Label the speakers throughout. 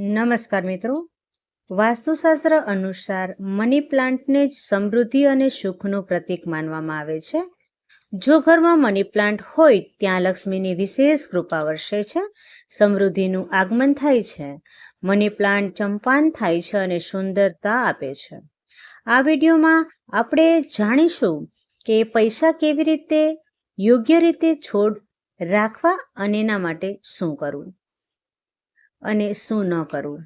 Speaker 1: નમસ્કાર મિત્રો, વાસ્તુશાસ્ત્ર અનુસાર મની પ્લાન્ટને જ સમૃદ્ધિ અને સુખનું પ્રતીક માનવામાં આવે છે. જો ઘરમાં મની પ્લાન્ટ હોય ત્યાં લક્ષ્મીની વિશેષ કૃપા વરસે છે, સમૃદ્ધિનું આગમન થાય છે, મની પ્લાન્ટ ચંપાન થાય છે અને સુંદરતા આપે છે. આ વિડીયોમાં આપણે જાણીશું કે પૈસા કેવી રીતે યોગ્ય રીતે છોડ રાખવા અને એના માટે શું કરવું અને શું ન કરવું.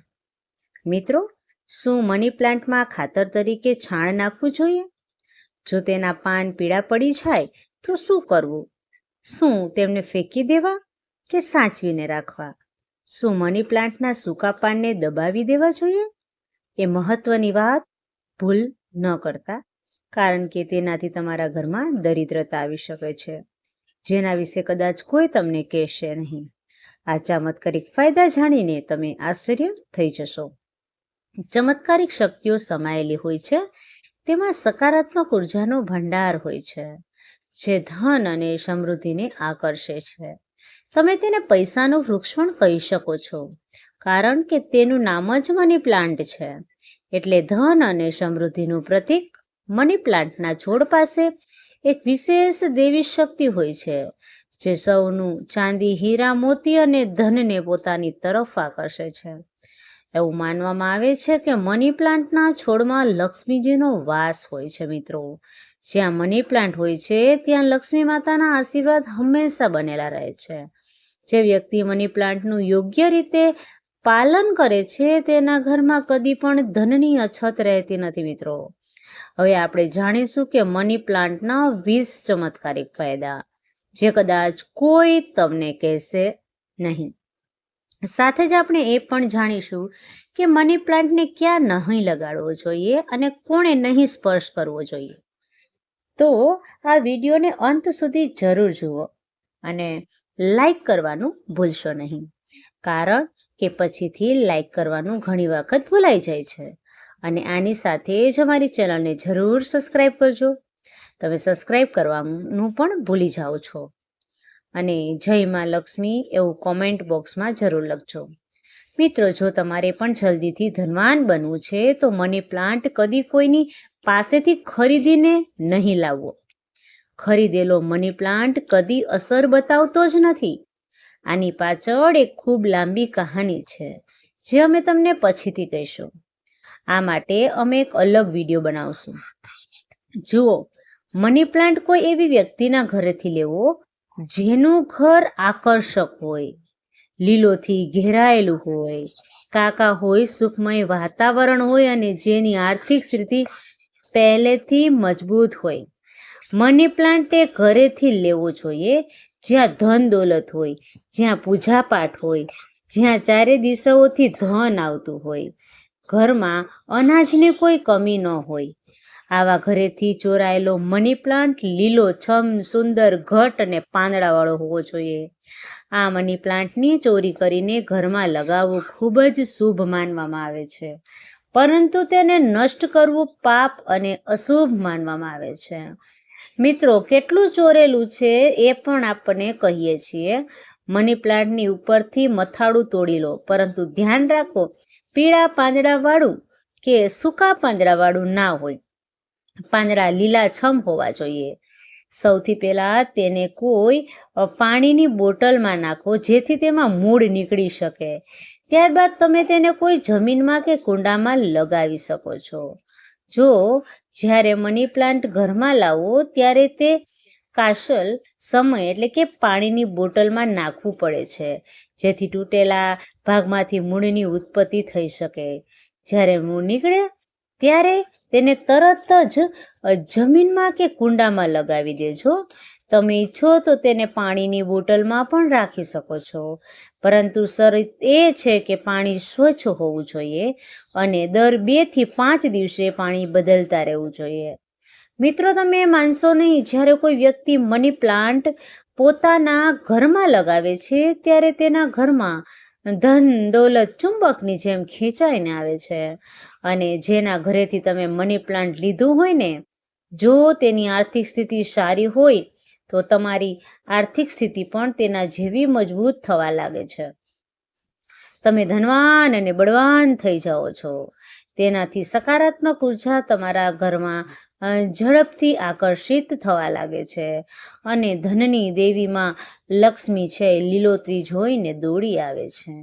Speaker 1: મિત્રો, શું મની પ્લાન્ટમાં ખાતર તરીકે છાણ નાખવું જોઈએ? જો તેના પાન પીળા પડી જાય તો શું કરવું? શું તેમને ફેંકી દેવા કે સાચવીને રાખવા? શું મની પ્લાન્ટના સૂકા પાનને દબાવી દેવા જોઈએ? એ મહત્વની વાત ભૂલ ન કરતા, કારણ કે તેનાથી તમારા ઘરમાં દરિદ્રતા આવી શકે છે, જેના વિશે કદાચ કોઈ તમને કહેશે નહીં. આ ચમત્કારિક ફાયદા જાણીને તમે આશ્ચર્ય થઈ જશો. ચમત્કારિક શક્તિઓ સમાયેલી હોય છે. તેમાં સકારાત્મક ઉર્જાનો ભંડાર હોય છે, જે ધન અને સમૃદ્ધિને આકર્ષે છે. તમે તેને પૈસાનું વૃક્ષ પણ કહી શકો છો, કારણ કે તેનું નામ જ મની પ્લાન્ટ છે. એટલે ધન અને સમૃદ્ધિનું પ્રતીક મની પ્લાન્ટના છોડ પાસે એક વિશેષ દૈવી શક્તિ હોય છે, જે સૌનું ચાંદી, હીરા, મોતી અને ધનને પોતાની તરફ આકર્ષે છે. એવું માનવામાં આવે છે કે મની પ્લાન્ટના છોડમાં લક્ષ્મીજીનો વાસ હોય છે. મિત્રો, જ્યાં મની પ્લાન્ટ હોય છે ત્યાં લક્ષ્મી માતાના આશીર્વાદ હંમેશા બનેલા રહે છે. જે વ્યક્તિ મની પ્લાન્ટનું યોગ્ય રીતે પાલન કરે છે તેના ઘરમાં કદી પણ ધનની અછત રહેતી નથી. મિત્રો, હવે આપણે જાણીશું કે મની પ્લાન્ટના 20 ચમત્કારિક ફાયદા, જે કદાચ કોઈ તમને કહેશે નહીં. સાથે જ આપણે એ પણ જાણીશું કે મની પ્લાન્ટને ક્યાં નહીં લગાડવો જોઈએ અને કોણે નહીં સ્પર્શ કરવો જોઈએ. તો આ વિડીયોને અંત સુધી જરૂર જુઓ અને લાઈક કરવાનું ભૂલશો નહીં, કારણ કે પછીથી લાઈક કરવાનું ઘણી વખત ભૂલાઈ જાય છે. અને આની સાથે જ અમારી ચેનલને જરૂર સબસ્ક્રાઈબ કરજો. તમે સબસ્ક્રાઈબ કરવાનું પણ ભૂલી જાઓ છો. અને જય માં લક્ષ્મી એવું કોમેન્ટ બોક્સમાં જરૂર લખજો. મિત્રો, જો તમારે પણ જલ્દીથી ધનવાન બનવું છે તો મની પ્લાન્ટ કદી કોઈની પાસેથી ખરીદીને નહીં લાવવો. ખરીદેલો મની પ્લાન્ટ કદી અસર બતાવતો જ નથી. આની પાછળ એક ખૂબ લાંબી કહાની છે, જે અમે તમને પછીથી કહીશું. આ માટે અમે એક અલગ વિડીયો બનાવશું. જુઓ, મની પ્લાન્ટ કોઈ એવી વ્યક્તિના ઘરેથી લેવો જેનું ઘર આકર્ષક હોય, લીલોથી ઘેરાયેલું હોય, કાકા હોય, સુખમય વાતાવરણ હોય અને જેની આર્થિક સ્થિતિ પહેલેથી મજબૂત હોય. મની પ્લાન્ટ એ ઘરેથી લેવો જોઈએ જ્યાં ધન દોલત હોય, જ્યાં પૂજાપાઠ હોય, જ્યાં ચારે દિશાઓથી ધન આવતું હોય, ઘરમાં અનાજની કોઈ કમી ન હોય. આવા ઘરેથી ચોરાયેલો મની પ્લાન્ટ લીલો છમ, સુંદર, ઘટ અને પાંદડાવાળો હોવો જોઈએ. આ મની પ્લાન્ટની ચોરી કરીને ઘરમાં લગાવવું ખૂબ જ શુભ માનવામાં આવે છે, પરંતુ તેને નષ્ટ કરવું પાપ અને અશુભ માનવામાં આવે છે. મિત્રો, કેટલું ચોરેલું છે એ પણ આપણે કહીએ છીએ. મની પ્લાન્ટની ઉપરથી મથાળું તોડી લો, પરંતુ ધ્યાન રાખો, પીળા પાંદડાવાળું કે સૂકા પાંદડાવાળું ના હોય. પાંદડા લીલાછમ હોવા જોઈએ. સૌથી પહેલાં તેને કોઈ પાણીની બોટલમાં નાખો, જેથી તેમાં મૂળ નીકળી શકે. ત્યારબાદ તમે તેને કોઈ જમીનમાં કે કુંડામાં લગાવી શકો છો. જો જ્યારે મની પ્લાન્ટ ઘરમાં લાવો ત્યારે તે કાસલ સમય એટલે કે પાણીની બોટલમાં નાખવું પડે છે, જેથી તૂટેલા ભાગમાંથી મૂળની ઉત્પત્તિ થઈ શકે. જ્યારે મૂળ નીકળે ત્યારે તેને તરત જ જમીનમાં કે કુંડામાં લગાવી દેજો. તમે ઈચ્છો તો તેને પાણીની બોટલમાં પણ રાખી શકો છો, પરંતુ શરત એ છે કે પાણી સ્વચ્છ હોવું જોઈએ અને દર 2 થી 5 દિવસે પાણી બદલતા રહેવું જોઈએ. મિત્રો, તમે માનશો નહીં, જ્યારે કોઈ વ્યક્તિ મની પ્લાન્ટ પોતાના ઘરમાં લગાવે છે ત્યારે તેના ઘરમાં ધન દોલત ચુંબકની જેમ ખેંચાઈને આવે છે. અને જેના ઘરેથી તમે મની પ્લાન્ટ લીધું હોય ને, જો તેની આર્થિક સ્થિતિ સારી હોય તો તમારી આર્થિક સ્થિતિ પણ તેના જેવી મજબૂત થવા લાગે છે. તમે ધનવાન અને બળવાન થઈ જાઓ છો. તેનાથી સકારાત્મક ઉર્જા તમારા ઘરમાં ઝડપથી આકર્ષિત થવા લાગે છે અને ધનની દેવીમાં લક્ષ્મી છે લીલોતરી જોઈને દોડી આવે છે.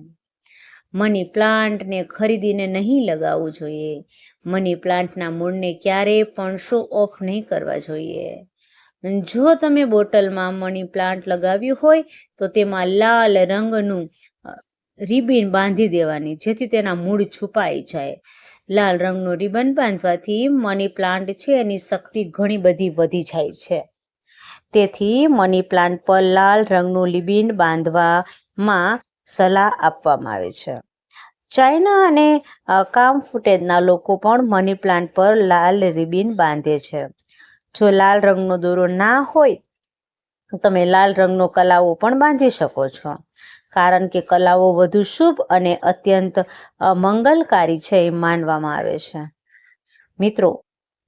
Speaker 1: મની પ્લાન્ટને ખરીદીને નહીં લગાવવું જોઈએ. મની પ્લાન્ટના મૂળને ક્યારેય પણ શો ઓફ નહીં કરવા જોઈએ. જો તમે બોટલમાં મની પ્લાન્ટ લગાવ્યું હોય તો તેમાં લાલ રંગનું રિબન બાંધી દેવાની, જેથી તેના મૂળ છુપાઈ જાય. લાલ રંગનું રિબન બાંધવાથી મની પ્લાન્ટ છે એની શક્તિ ઘણી બધી વધી જાય છે. તેથી મની પ્લાન્ટ પર લાલ રંગનું રિબન બાંધવામાં સલાહ આપવામાં આવે છે. ચાઇના અને કામ ફૂટેજના લોકો પણ મની પ્લાન્ટ પર લાલ રિબન બાંધે છે. જો લાલ રંગનો દોરો ના હોય તો તમે લાલ રંગનો કલાવો પણ બાંધી શકો છો, કારણ કે કલાવો વધુ શુભ અને અત્યંત મંગલકારી છે એ માનવામાં આવે છે. મિત્રો,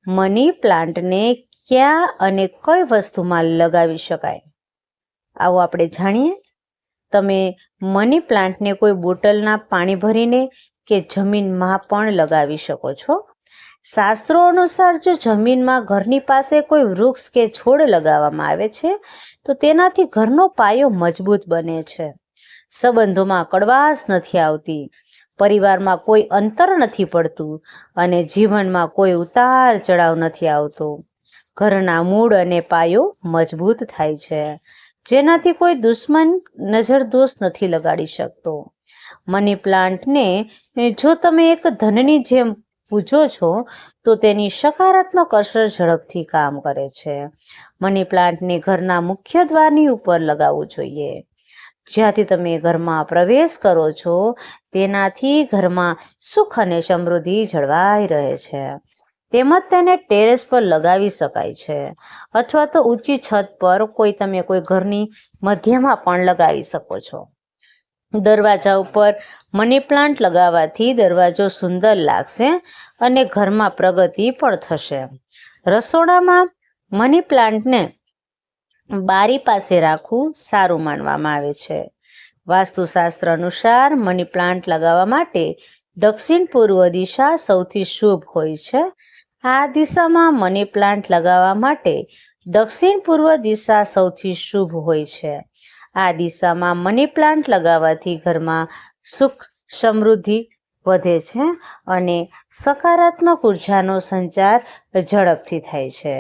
Speaker 1: મની પ્લાન્ટને ક્યાં અને કઈ વસ્તુમાં લગાવી શકાય, આવો આપણે જાણીએ. તમે મની પ્લાન્ટને કોઈ બોટલના પાણી ભરીને કે જમીનમાં પણ લગાવી શકો છો. શાસ્ત્રો અનુસાર જો જમીનમાં ઘરની પાસે કોઈ વૃક્ષ કે છોડ લગાવવામાં આવે છે તો તેનાથી ઘરનો પાયો મજબૂત બને છે. સંબંધોમાં કડવાશ નથી આવતી, પરિવારમાં કોઈ અંતર નથી પડતું અને જીવનમાં કોઈ ઉતાર ચઢાવ નથી આવતો. ઘરના મૂળ અને પાયો મજબૂત થાય છે, જેનાથી કોઈ દુશ્મન નજરદોષ નથી લગાડી શકતો. મની પ્લાન્ટને જો તમે એક ધનની જેમ પૂજો છો તો તેની સકારાત્મક અસર ઝડપથી કામ કરે છે. મની પ્લાન્ટને ઘરના મુખ્ય દ્વારની ઉપર લગાવવું જોઈએ. જ્યાંથી તમે ઘરમાં પ્રવેશ કરો છો તેનાથી ઘરમાં સુખ અને સમૃદ્ધિ જળવાઈ રહે છે. તેમજ તેને ટેરેસ પર લગાવી શકાય છે અથવા તો ઊંચી છત પર તમે કોઈ ઘરની મધ્યમાં પણ લગાવી શકો છો. દરવાજા ઉપર મની પ્લાન્ટ લગાવવાથી દરવાજો સુંદર લાગશે અને ઘરમાં પ્રગતિ પણ થશે. રસોડામાં મની પ્લાન્ટને બારી પાસે રાખવું સારું માનવામાં આવે છે. વાસ્તુશાસ્ત્ર અનુસાર મની પ્લાન્ટ લગાવવા માટે દક્ષિણ પૂર્વ દિશા સૌથી શુભ હોય છે. આ દિશામાં મની પ્લાન્ટ લગાવવા માટે દક્ષિણ પૂર્વ દિશા સૌથી શુભ હોય છે. આ દિશામાં મની પ્લાન્ટ લગાવવાથી ઘરમાં સુખ સમૃદ્ધિ વધે છે અને સકારાત્મક ઉર્જાનો સંચાર ઝડપથી થાય છે.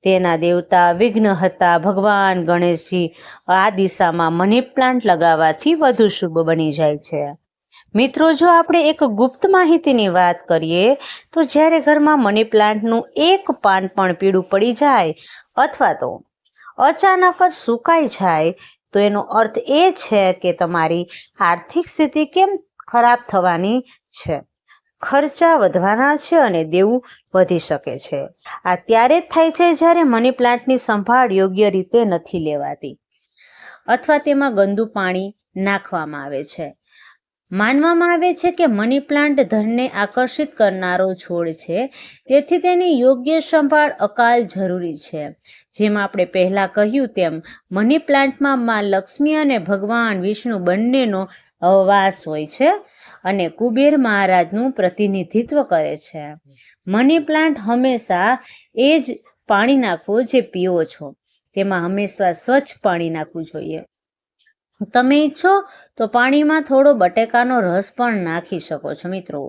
Speaker 1: તેના દેવતા વિઘ્નહર્તા ભગવાન ગણેશજી આ દિશામાં મની પ્લાન્ટ લગાવવાથી વધુ શુભ બની જાય છે. મિત્રો, જો આપણે એક ગુપ્ત માહિતીની વાત કરીએ તો જ્યારે ઘરમાં મની પ્લાન્ટનું એક પાન પણ પીળું પડી જાય અથવા તો અચાનક જ સુકાઈ જાય તો એનો અર્થ એ છે કે તમારી આર્થિક સ્થિતિ ખરાબ થવાની છે, ખર્ચા વધવાના છે અને દેવું વધી શકે છે. આ ત્યારે જ થાય છે જ્યારે મની પ્લાન્ટની સંભાળ યોગ્ય રીતે નથી લેવાતી અથવા તેમાં ગંદુ પાણી નાખવામાં આવે છે. માનવામાં આવે છે કે મની પ્લાન્ટ ધનને આકર્ષિત કરનારો છોડ છે, તેથી તેની યોગ્ય સંભાળ અકાલ જરૂરી છે. જેમ આપણે પહેલાં કહ્યું તેમ મની પ્લાન્ટમાં માં લક્ષ્મી અને ભગવાન વિષ્ણુ બંનેનો વાસ હોય છે અને કુબેર મહારાજનું પ્રતિનિધિત્વ કરે છે. મની પ્લાન્ટ હંમેશા એ જ પાણી નાખવું જે પીવો છો, તેમાં હંમેશા સ્વચ્છ પાણી નાખવું જોઈએ. તમે ઈચ્છો તો પાણીમાં થોડો બટેકાનો રસ પણ નાખી શકો છો મિત્રો,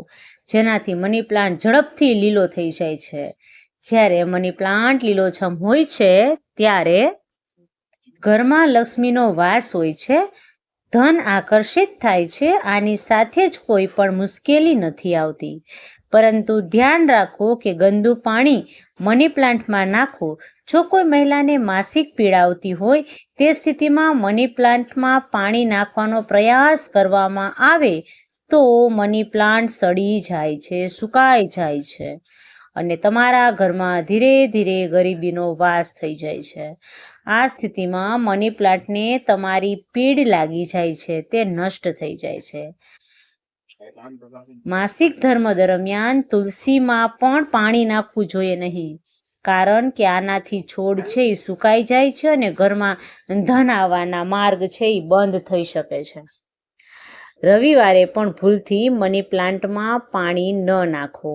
Speaker 1: જેનાથી મની પ્લાન્ટ ઝડપથી લીલો થઈ જાય છે. જ્યારે મની પ્લાન્ટ લીલોછમ હોય છે ત્યારે ઘરમાં લક્ષ્મીનો વાસ હોય છે, ધન આકર્ષિત થાય છે. આની સાથે જ કોઈ પણ મુશ્કેલી નથી આવતી. પરંતુ ધ્યાન રાખો કે ગંદુ પાણી મની પ્લાન્ટમાં નાખો. જો કોઈ મહિલાને માસિક પીડાવતી હોય તે સ્થિતિમાં મની પ્લાન્ટમાં પાણી નાખવાનો પ્રયાસ કરવામાં આવે તો મની પ્લાન્ટ સડી જાય છે, સુકાઈ જાય છે અને તમારા ઘરમાં ધીરે ધીરે ગરીબીનો વાસ થઈ જાય છે. આ સ્થિતિમાં મની પ્લાન્ટને તમારી પીડ લાગી જાય છે, તે નષ્ટ થઈ જાય છે. માસિક ધર્મ દરમિયાન તુલસીમાં પણ પાણી નાખવું જોઈએ નહીં, કારણ કે આનાથી છોડ છે એ સુકાઈ જાય છે અને ઘરમાં ધન આવવાના માર્ગ છે એ બંધ થઈ શકે છે. રવિવારે પણ ભૂલથી મની પ્લાન્ટમાં પાણી ન નાખો,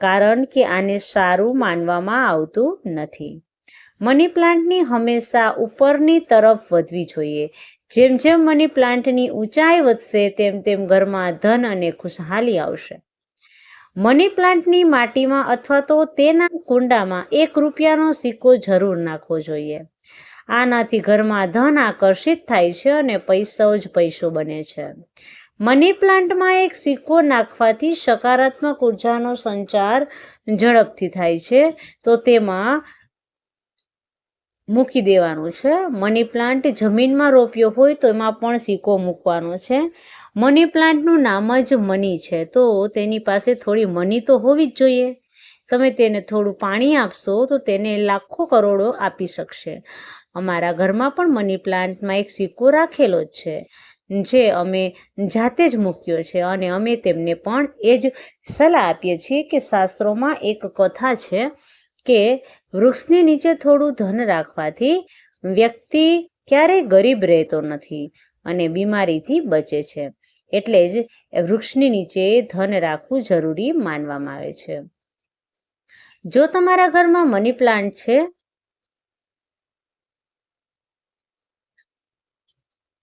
Speaker 1: કારણ કે આને સારું માનવામાં આવતું નથી. મની પ્લાન્ટની હંમેશા ઉપરની તરફ વધવી જોઈએ. જેમ જેમ મની પ્લાન્ટની ઊંચાઈ વધશે તેમ તેમ ઘરમાં ધન અને ખુશહાલી આવશે. મની પ્લાન્ટની માટીમાં અથવા તો તેના કુંડામાં ₹1નો સિક્કો જરૂર નાખવો જોઈએ. આનાથી ઘરમાં ધન આકર્ષિત થાય છે અને પૈસો જ પૈસો બને છે. મની પ્લાન્ટમાં એક સિક્કો નાખવાથી સકારાત્મક ઉર્જાનો સંચાર ઝડપથી થાય છે, તો તેમાં મૂકી દેવાનું છે. મની પ્લાન્ટ જમીનમાં રોપ્યો હોય તો એમાં પણ સિક્કો મૂકવાનો છે. મની પ્લાન્ટનું નામ જ મની છે, તો તેની પાસે થોડી મની તો હોવી જ જોઈએ. તમે તેને થોડું પાણી આપશો તો તેને લાખો કરોડો આપી શકશે. અમારા ઘરમાં પણ મની પ્લાન્ટમાં એક સિક્કો રાખેલો જ છે, જે અમે જાતે જ મૂક્યો છે અને અમે તેમને પણ એ જ સલાહ આપીએ છીએ કે શાસ્ત્રોમાં એક કથા છે કે વૃક્ષની નીચે થોડું ધન રાખવાથી વ્યક્તિ ક્યારેય ગરીબ રહેતો નથી અને બીમારીથી બચે છે. એટલે જ વૃક્ષની નીચે ધન રાખવું જરૂરી માનવામાં આવે છે. જો તમારા ઘરમાં મની પ્લાન્ટ છે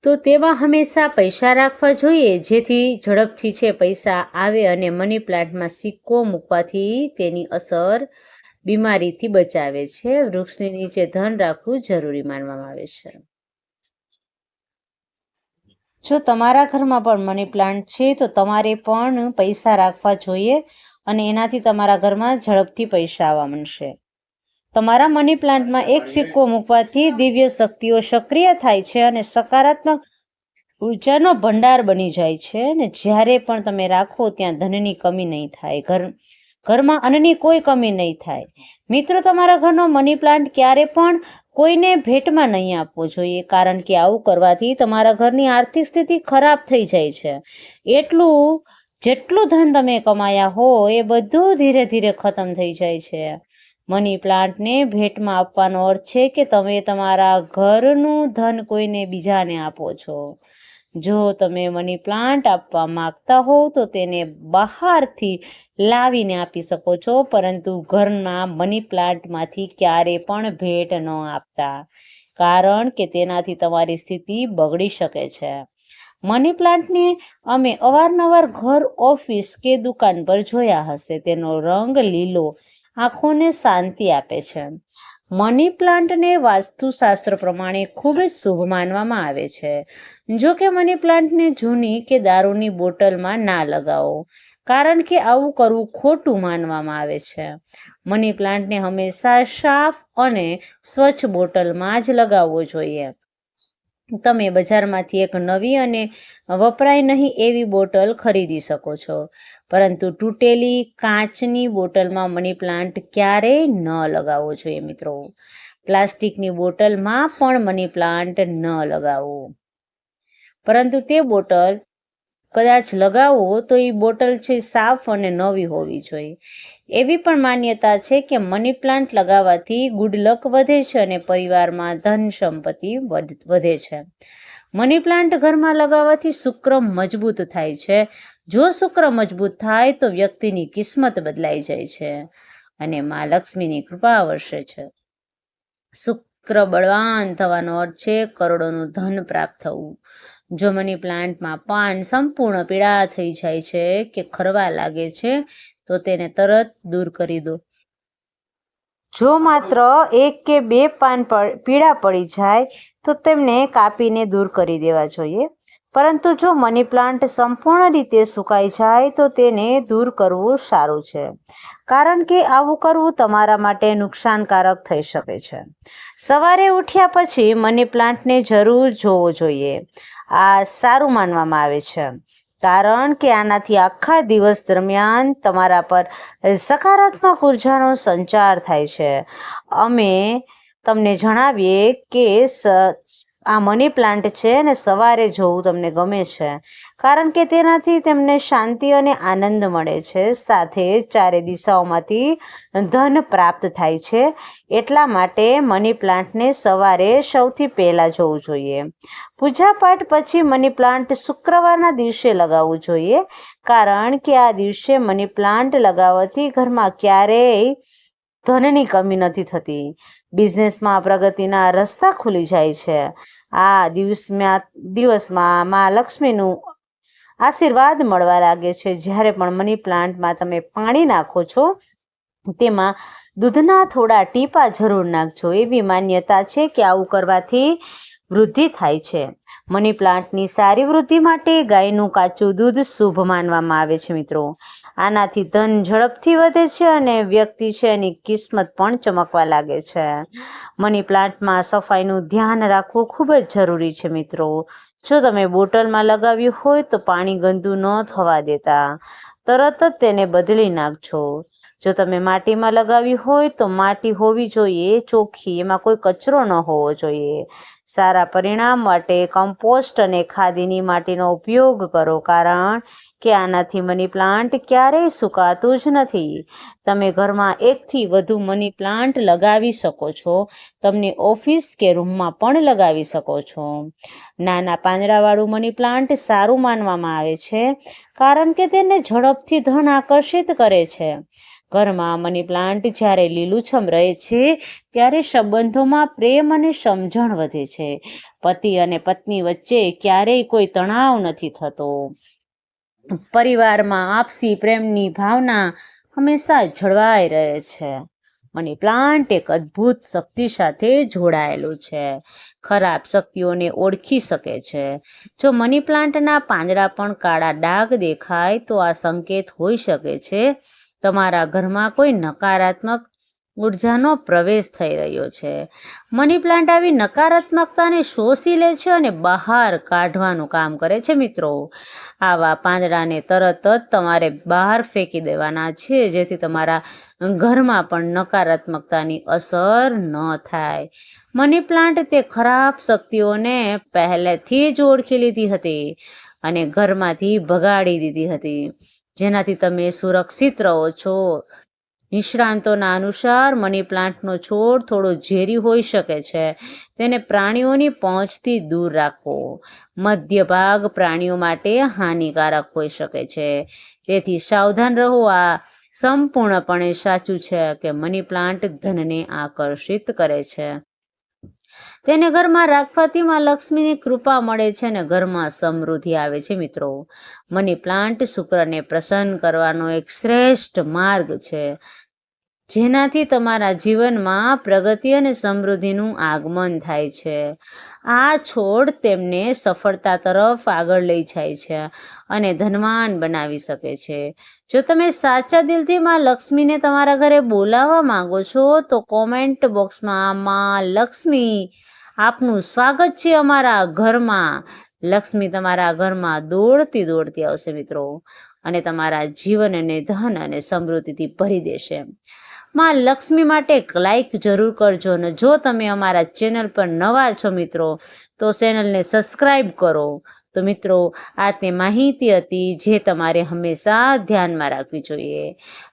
Speaker 1: તો તેમાં હંમેશા પૈસા રાખવા જોઈએ, જેથી ઝડપથી છે પૈસા આવે. અને મની પ્લાન્ટમાં સિક્કો મૂકવાથી તેની અસર બીમારીથી બચાવે છે. વૃક્ષની નીચે ધન રાખવું જરૂરી માનવામાં આવે છે. જો તમારા ઘરમાં પણ મની પ્લાન્ટ છે તો તમારે પણ પૈસા રાખવા જોઈએ અને એનાથી તમારા ઘરમાં ઝડપથી પૈસા આવવા માંડશે. તમારા મની પ્લાન્ટમાં એક સિક્કો મૂકવાથી દિવ્ય શક્તિઓ સક્રિય થાય છે અને સકારાત્મક ઉર્જાનો ભંડાર બની જાય છે. અને જ્યારે પણ તમે રાખો ત્યાં ધનની કમી નહીં થાય, ઘરમાં અન્નની કોઈ કમી નહીં થાય. મિત્રો, તમારા ઘરનો મની પ્લાન્ટ ક્યારે પણ કોઈને ભેટમાં નહીં આપવો જોઈએ, કારણ કે આવું કરવાથી તમારા ઘરની આર્થિક સ્થિતિ ખરાબ થઈ જાય છે. જેટલું ધન તમે કમાયા હો એ બધું ધીરે ધીરે ખતમ થઈ જાય છે. મની પ્લાન્ટને ભેટમાં આપવાનો અર્થ છે કે તમે તમારા ઘરનું ધન કોઈને બીજાને આપો છો. જો તમે મની પ્લાન્ટ આપવા માંગતા હો તો તેને બહારથી લાવીને આપી શકો છો, પરંતુ ઘરના મની પ્લાન્ટમાંથી ક્યારે પણ ભેટ ન આપતા, કારણ કે તેનાથી તમારી સ્થિતિ બગડી શકે છે. મની પ્લાન્ટને અમે અવારનવાર ઘર, ઓફિસ કે દુકાન પર જોયા હશે. તેનો રંગ લીલો આંખોને શાંતિ આપે છે. મની પ્લાન્ટને વાસ્તુશાસ્ત્ર પ્રમાણે ખૂબ જ શુભ માનવામાં આવે છે. જો કે મની પ્લાન્ટને જૂની કે દારૂની બોટલમાં ના લગાવો, કારણ કે આવું કરવું ખોટું માનવામાં આવે છે. મની પ્લાન્ટને હંમેશા સાફ અને સ્વચ્છ બોટલમાં જ લગાવવો જોઈએ. તમે બજારમાંથી એક નવી અને વપરાય નહીં એવી બોટલ ખરીદી શકો છો, પરંતુ તૂટેલી કાચની બોટલમાં મની પ્લાન્ટ ક્યારેય ન લગાવવો જોઈએ. મિત્રો, પ્લાસ્ટિકની બોટલમાં પણ મની પ્લાન્ટ ન લગાવો, પરંતુ તે બોટલ કદાચ લગાવો તો એ બોટલ છે સાફ અને નવી હોવી જોઈએ. એવી પણ માન્યતા છે કે મની પ્લાન્ટ લગાવવાથી ગુડ લક વધે છે અને પરિવારમાં ધન સંપત્તિ વધે છે. મની પ્લાન્ટ ઘરમાં લગાવવાથી શુક્ર મજબૂત થાય છે. જો શુક્ર મજબૂત થાય તો વ્યક્તિની કિસ્મત બદલાઈ જાય છે અને માં લક્ષ્મીની કૃપા વર્ષે છે. શુક્ર બળવાન થવાનો અર્થ છે કરોડોનું ધન પ્રાપ્ત થવું. જો મની પ્લાન્ટમાં પાન સંપૂર્ણ પીળા થઈ જાય છે કે ખરવા લાગે છે તો તેને તરત દૂર કરી દો. જો માત્ર 1 કે 2 પાન પીળા પડી જાય તો તેમને કાપીને દૂર કરી દેવા જોઈએ, પરંતુ જો મની પ્લાન્ટ સંપૂર્ણ રીતે સુકાઈ જાય તો તેને દૂર કરવું સારું છે, કારણ કે આવું કરવું તમારા માટે નુકસાનકારક થઈ શકે છે. સવારે ઉઠ્યા પછી મની પ્લાન્ટને જરૂર જોવો જોઈએ. આ સારું માનવામાં આવે છે, કારણ કે આનાથી આખા દિવસ દરમિયાન તમારા પર સકારાત્મક ઉર્જાનો સંચાર થાય છે. અમે તમને જણાવીએ કે આ મની પ્લાન્ટ છે ને સવારે જોવું તમને ગમે છે, કારણ કે તેનાથી તેમને શાંતિ અને આનંદ મળે છે. સાથે ચારે દિશાઓમાંથી ધન પ્રાપ્ત થાય છે. એટલા માટે મની પ્લાન્ટને સવારે સૌથી પહેલાં જોવું જોઈએ. પૂજાપાઠ પછી મની પ્લાન્ટ શુક્રવારના દિવસે લગાવવું જોઈએ, કારણ કે આ દિવસે મની પ્લાન્ટ લગાવવાથી ઘરમાં ક્યારેય ધનની કમી નથી થતી. બિઝનેસમાં પ્રગતિના રસ્તા ખુલી જાય છે. આ દિવસમાં માં લક્ષ્મીનું આશીર્વાદ મળવા લાગે છે. જ્યારે પણ મની પ્લાન્ટમાં તમે પાણી નાખો છો, તેમાં દૂધના થોડા ટીપા જરૂર નાખજો. એવી માન્યતા છે કે આવું કરવાથી વૃદ્ધિ થાય છે. મની પ્લાન્ટની સારી વૃદ્ધિ માટે ગાયનું કાચું દૂધ શુભ માનવામાં આવે છે મિત્રો. આનાથી ધન ઝડપથી વધે છે અને વ્યક્તિ છે એની કિસ્મત પણ ચમકવા લાગે છે. મની પ્લાન્ટમાં સફાઈનું ધ્યાન રાખવું ખૂબ જ જરૂરી છે મિત્રો. જો તમે બોટલમાં લગાવ્યું હોય તો પાણી ગંદુ ન થવા દેતા, તરત જ તેને બદલી નાખજો. જો તમે માટીમાં લગાવ્યું હોય તો માટી હોવી જોઈએ ચોખ્ખી, એમાં કોઈ કચરો ન હોવો જોઈએ. સારા પરિણામ માટે કમ્પોસ્ટ અને ખાદીની માટીનો ઉપયોગ કરો, કારણ કે આનાથી મની પ્લાન્ટ ક્યારેય સુકાતું જ નથી. તમે ઘરમાં એકથી વધુ મની પ્લાન્ટ લગાવી શકો છો. તમને ઓફિસ કે રૂમમાં પણ લગાવી શકો છો. નાના પાંદડાવાળું મની પ્લાન્ટ સારું માનવામાં આવે છે, કારણ કે તેને ઝડપથી ધન આકર્ષિત કરે છે. ઘરમાં મની પ્લાન્ટ જ્યારે લીલુંછમ રહે છે, ત્યારે સંબંધોમાં પ્રેમ અને સમજણ વધે છે. પતિ અને પત્ની વચ્ચે ક્યારેય કોઈ તણાવ નથી થતો. પરિવારમાં આપસી પ્રેમની ભાવના હંમેશા જળવાઈ રહે છે. મની પ્લાન્ટ એક અદ્ભુત શક્તિ સાથે જોડાયેલું છે. ખરાબ શક્તિઓને ઓળખી શકે છે. જો મની પ્લાન્ટના પાંદડા પણ કાળા ડાઘ દેખાય તો આ સંકેત હોઈ શકે છે તમારા ઘરમાં કોઈ નકારાત્મક ઉર્જાનો પ્રવેશ થઈ રહ્યો છે. મની પ્લાન્ટ આવી નકારાત્મકતાને શોષી લે છે અને બહાર કાઢવાનું કામ કરે છે મિત્રો. આવા પાંદડાને તરત જ તમારે બહાર ફેંકી દેવાના છે, જેથી તમારા ઘરમાં પણ નકારાત્મકતાની અસર ન થાય. મની પ્લાન્ટ તે ખરાબ શક્તિઓને પહેલેથી જ ઓળખી લીધી હતી અને ઘરમાંથી ભગાડી દીધી હતી, જેનાથી તમે સુરક્ષિત રહો છો. નિષ્ણાંતોના અનુસાર મની પ્લાન્ટનો છોડ થોડો ઝેરી હોઈ શકે છે. તેને પ્રાણીઓની પહોંચથી દૂર રાખવો. મધ્ય ભાગ પ્રાણીઓ માટે હાનિકારક હોઈ શકે છે, તેથી સાવધાન રહો. આ સંપૂર્ણપણે સાચું છે કે મની પ્લાન્ટ ધનને આકર્ષિત કરે છે. તેને ઘરમાં રાખવાથી માં લક્ષ્મીની કૃપા મળે છે અને ઘરમાં સમૃદ્ધિ આવે છે મિત્રો. મની પ્લાન્ટ શુક્રને પ્રસન્ન કરવાનો એક શ્રેષ્ઠ માર્ગ છે, જેનાથી તમારા જીવનમાં પ્રગતિ અને સમૃદ્ધિનું આગમન થાય છે. આ છોડ તેમને સફળતા તરફ આગળ લઈ જાય છે અને ધનવાન બનાવી શકે છે. જો તમે સાચા દિલથી માં લક્ષ્મીને તમારા ઘરે બોલાવવા માંગો છો તો કોમેન્ટ બોક્સમાં માં લક્ષ્મી આપનું સ્વાગત છે અમારા ઘરમાં. લક્ષ્મી તમારા ઘરમાં દોડતી દોડતી આવશે મિત્રો અને તમારા જીવનને ધન અને સમૃદ્ધિથી ભરી દેશે. માં લક્ષ્મી માટે એક લાઈક જરૂર કરજો અને જો તમે અમારા ચેનલ પર નવા છો મિત્રો તો ચેનલને સબસ્ક્રાઈબ કરો. તો મિત્રો, આ તે માહિતી હતી જે તમારે હંમેશા ધ્યાનમાં રાખવી જોઈએ.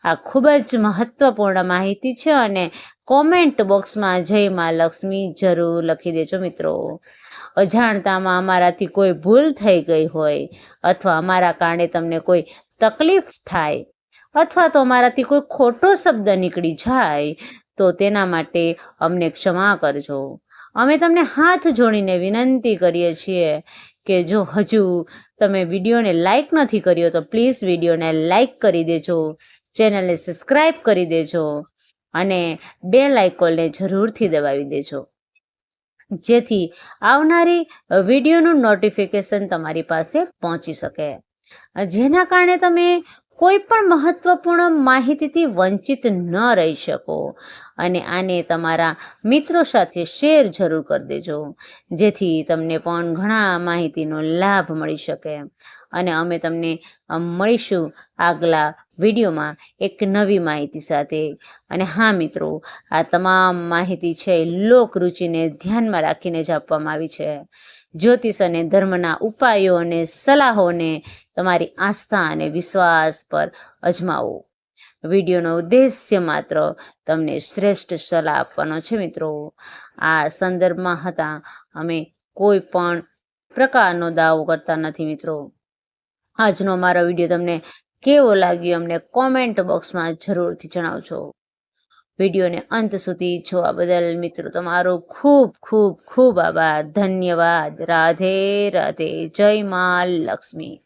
Speaker 1: આ ખૂબ જ મહત્વપૂર્ણ માહિતી છે અને કોમેન્ટ બોક્સમાં જય માં લક્ષ્મી જરૂર લખી દેજો મિત્રો. અજાણતામાં અમારાથી કોઈ ભૂલ થઈ ગઈ હોય અથવા અમારા કારણે તમને કોઈ તકલીફ થાય અથવા તો અમારાથી કોઈ ખોટો શબ્દ નીકળી જાય તો તેના માટે અમને ક્ષમા કરજો. અમે તમને હાથ જોડીને વિનંતી કરીએ છીએ કે જો હજુ તમે વિડીયોને લાઈક નથી કર્યો તો પ્લીઝ વિડીયોને લાઈક કરી દેજો, ચેનલને સબસ્ક્રાઈબ કરી દેજો અને બેલ આઇકોનને જરૂરથી દબાવી દેજો, જેથી આવનારી વિડીયોનું નોટિફિકેશન તમારી પાસે પહોંચી શકે, જેના કારણે તમે કોઈ પણ મહત્વપૂર્ણ માહિતીથી વંચિત ન રહી શકો. અને આને તમારા મિત્રો સાથે શેર જરૂર કરી દેજો, જેથી તમને પણ ઘણા માહિતીનો લાભ મળી શકે. અને અમે તમને મળીશું આગલા વિડીયોમાં એક નવી માહિતી સાથે. અને હા મિત્રો, આ તમામ માહિતી છે લોકરુચિને ધ્યાનમાં રાખીને જ આપવામાં આવી છે. જ્યોતિષ અને ધર્મના ઉપાયો અને સલાહોને તમારી આસ્થા અને વિશ્વાસ પર અજમાવો. વિડીયોનો ઉદ્દેશ્ય માત્ર તમને શ્રેષ્ઠ સલાહ આપવાનો છે મિત્રો. આ સંદર્ભમાં હતા, અમે કોઈ પણ પ્રકારનો દાવો કરતા નથી મિત્રો. આજનો અમારો વિડીયો તમને કેવો લાગ્યો અમને કોમેન્ટ બોક્સમાં જરૂરથી જણાવજો. વિડીયોને અંત સુધી જોવા બદલ મિત્રો તમારો ખૂબ ખૂબ ખૂબ આભાર. ધન્યવાદ. રાધે રાધે. જય મા લક્ષ્મી.